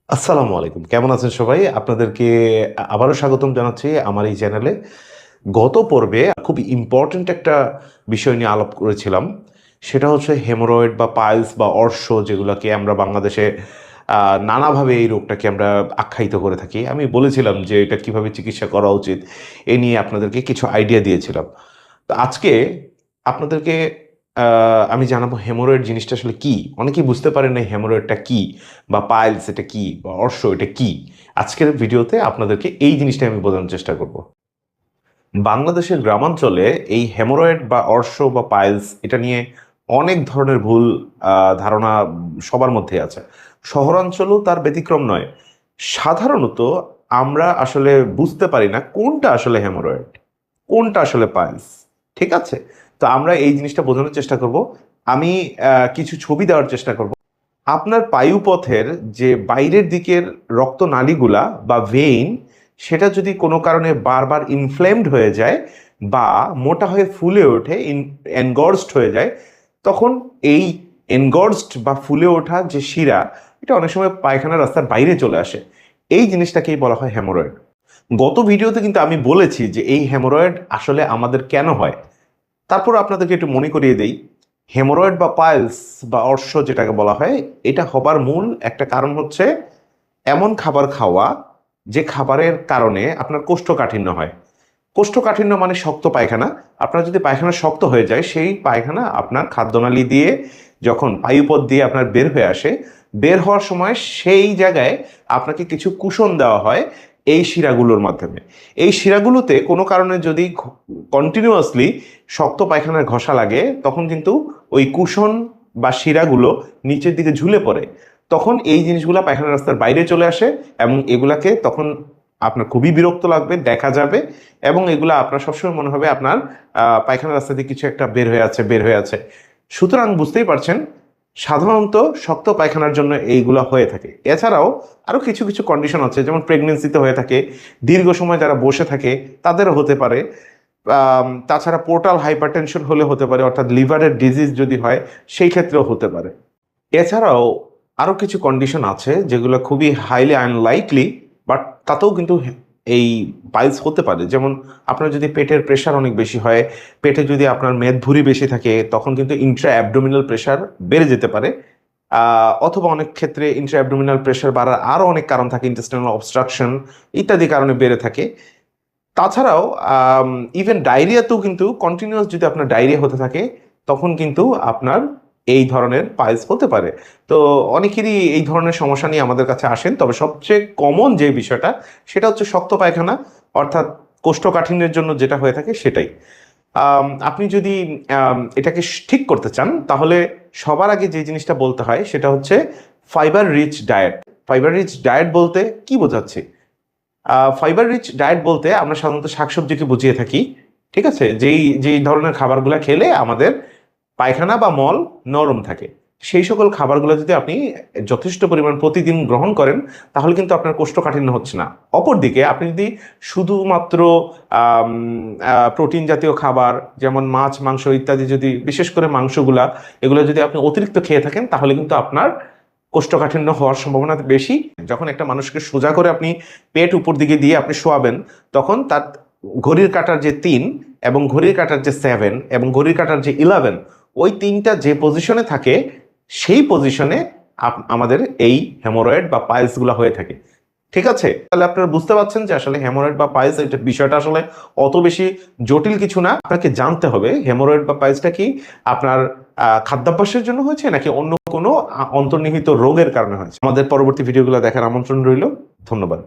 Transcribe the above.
আসসালামু আলাইকুম। কেমন আছেন সবাই? আপনাদেরকে আবারও স্বাগতম জানাচ্ছি আমার এই চ্যানেলে। গত পর্বে খুব ইম্পোর্টেন্ট একটা বিষয় নিয়ে আলাপ করেছিলাম। সেটা হচ্ছে হেমোরয়েড বা পাইলস বা অর্শ যেগুলাকে আমরা বাংলাদেশে নানাভাবে এই রোগটাকে আমরা আখ্যায়িত করে থাকি। আমি বলেছিলাম যে এটা কিভাবে চিকিৎসা করা উচিত, এ নিয়ে আপনাদেরকে কিছু আইডিয়া দিয়েছিলাম। তো আজকে আপনাদেরকে আমি জানাবো হেমোরয়েড জিনিসটা আসলে কি? অনেকেই বুঝতে পারেন না হেমোরয়েডটা কি? বা পাইলস এটা কি? বা অর্শ এটা কি? আজকের ভিডিওতে আপনাদেরকে এই জিনিসটা আমি বোঝানোর চেষ্টা করব। বাংলাদেশের গ্রামাঞ্চলে এই হেমোরয়েড বা অর্শ বা পাইলস এটা নিয়ে অনেক ধরনের ভুল ধারণা সবার মধ্যে আছে। শহরাঞ্চলেও তার ব্যতিক্রম নয়। সাধারণত আমরা আসলে বুঝতে পারি না কোনটা আসলে হেমোরয়েড, কোনটা আসলে পাইলস। ঠিক আছে? তো আমরা এই জিনিসটা বোঝানোর চেষ্টা করব। আমি কিছু ছবি দেওয়ার চেষ্টা করব। আপনার পায়ুপথের যে বাইরের দিকের রক্তনালীগুলা বা ভেইন, সেটা যদি কোনো কারণে বারবার ইনফ্লেমড হয়ে যায় বা মোটা হয়ে ফুলে ওঠে, এনগর্সড হয়ে যায়, তখন এই এনগর্সড বা ফুলে ওঠা যে শিরা, এটা অনেক সময় পায়খানার রাস্তার বাইরে চলে আসে। এই জিনিসটাকেই বলা হয় হেমোরয়েড। গত ভিডিওতে কিন্তু আমি বলেছি যে এই হেমোরয়েড আসলে আমাদের কেন হয়। তারপর আপনাদেরকে একটু মনে করিয়ে দেই, হেমোরয়েড বা পাইলস বা অর্শ যেটাকে বলা হয়, এটা হবার মূল একটা কারণ হচ্ছে এমন খাবার খাওয়া যে খাবারের কারণে আপনার কোষ্ঠকাঠিন্য হয়। কোষ্ঠকাঠিন্য মানে শক্ত পায়খানা। আপনার যদি পায়খানা শক্ত হয়ে যায়, সেই পায়খানা আপনার খাদ্যনালী দিয়ে যখন পায়ুপথ দিয়ে আপনার বের হয়ে আসে, বের হওয়ার সময় সেই জায়গায় আপনাকে কিছু কুশন দেওয়া হয় এই শিরাগুলোর মাধ্যমে। এই শিরাগুলোতে কোনো কারণে যদি কন্টিনিউয়াসলি শক্ত পায়খানার ঘষা লাগে, তখন কিন্তু ওই কুশন বা শিরাগুলো নিচের দিকে ঝুলে পড়ে। তখন এই জিনিসগুলো পায়খানা রাস্তার বাইরে চলে আসে এবং এগুলাকে তখন আপনার খুবই বিরক্ত লাগবে, দেখা যাবে, এবং এগুলো আপনার সবসময় মনে হবে আপনার পায়খানা রাস্তা দিয়ে কিছু একটা বের হয়ে আছে, বের হয়ে আছে। সুতরাং বুঝতেই পারছেন, সাধারণত শক্ত পায়খানার জন্য এইগুলো হয়ে থাকে। এছাড়াও আরও কিছু কিছু কন্ডিশন আছে, যেমন প্রেগনেন্সিতে হয়ে থাকে, দীর্ঘ সময় যারা বসে থাকে তাদেরও হতে পারে। তাছাড়া পোর্টাল হাইপারটেনশন হলে হতে পারে, অর্থাৎ লিভারের ডিজিজ যদি হয় সেই ক্ষেত্রেও হতে পারে। এছাড়াও আরও কিছু কন্ডিশন আছে যেগুলো খুবই হাইলি আনলাইকলি, বাট তাতেও কিন্তু এই পাইলস হতে পারে। যেমন আপনার যদি পেটের প্রেশার অনেক বেশি হয়, পেটে যদি আপনার মেদভুঁড়ি বেশি থাকে, তখন কিন্তু ইন্ট্রা অ্যাবডোমিনাল প্রেশার বেড়ে যেতে পারে। অথবা অনেক ক্ষেত্রে ইন্ট্রা অ্যাবডোমিনাল প্রেশার বাড়ার আরও অনেক কারণ থাকে, ইন্টেস্টিনাল অবস্ট্রাকশন ইত্যাদি কারণে বেড়ে থাকে। তাছাড়াও ইভেন ডায়রিয়াতেও কিন্তু কন্টিনিউয়াস যদি আপনার ডায়রিয়া হতে থাকে, তখন কিন্তু আপনার এই ধরনের পাইলস হতে পারে। তো অনেকেরই এই ধরনের সমস্যা নিয়ে আমাদের কাছে আসেন, তবে সবচেয়ে কমন যে বিষয়টা সেটা হচ্ছে শক্ত পায়খানা, অর্থাৎ কোষ্ঠকাঠিন্যের জন্য যেটা হয়ে থাকে সেটাই। আপনি যদি এটাকে ঠিক করতে চান, তাহলে সবার আগে যে জিনিসটা বলতে হয় সেটা হচ্ছে fibre rich diet. Fibre rich diet বলতে কি বোঝাচ্ছে? ফাইবার রিচ ডায়েট বলতে আমরা সাধারণত শাকসবজিকে বুঝিয়ে থাকি। ঠিক আছে? যেই যেই ধরনের খাবারগুলো খেলে আমাদের পায়খানা বা মল নরম থাকে, সেই সকল খাবারগুলো যদি আপনি যথেষ্ট পরিমাণ প্রতিদিন গ্রহণ করেন, তাহলে কিন্তু আপনার কোষ্ঠকাঠিন্য হচ্ছে না। অপরদিকে আপনি যদি শুধুমাত্র প্রোটিন জাতীয় খাবার যেমন মাছ, মাংস ইত্যাদি, যদি বিশেষ করে মাংসগুলা, এগুলো যদি আপনি অতিরিক্ত খেয়ে থাকেন, তাহলে কিন্তু আপনার কোষ্ঠকাঠিন্য হওয়ার সম্ভাবনা বেশি। যখন একটা মানুষকে সোজা করে আপনি পেট উপর দিকে দিয়ে আপনি শোয়াবেন, তখন তার ঘড়ির কাঁটার যে 3 এবং ঘড়ির কাঁটার যে 7 এবং ঘড়ির কাঁটার যে 11, ওই 3টা যে পজিশনে থাকে, সেই পজিশনে আমাদের এই হেমোরয়েড বা পাইলসগুলো হয়ে থাকে। ঠিক আছে? তাহলে আপনারা বুঝতে পারছেন যে আসলে হেমোরয়েড বা পাইলস এটা বিষয়টা আসলে অত বেশি জটিল কিছু না। আপনাকে জানতে হবে হেমোরয়েড বা পাইলসটা কি আপনার খাদ্যাভ্যাসের জন্য হয়েছে নাকি অন্য কোনো অন্তর্নিহিত রোগের কারণে হয়েছে। আমাদের পরবর্তী ভিডিওগুলো দেখার আমন্ত্রণ রইল। ধন্যবাদ।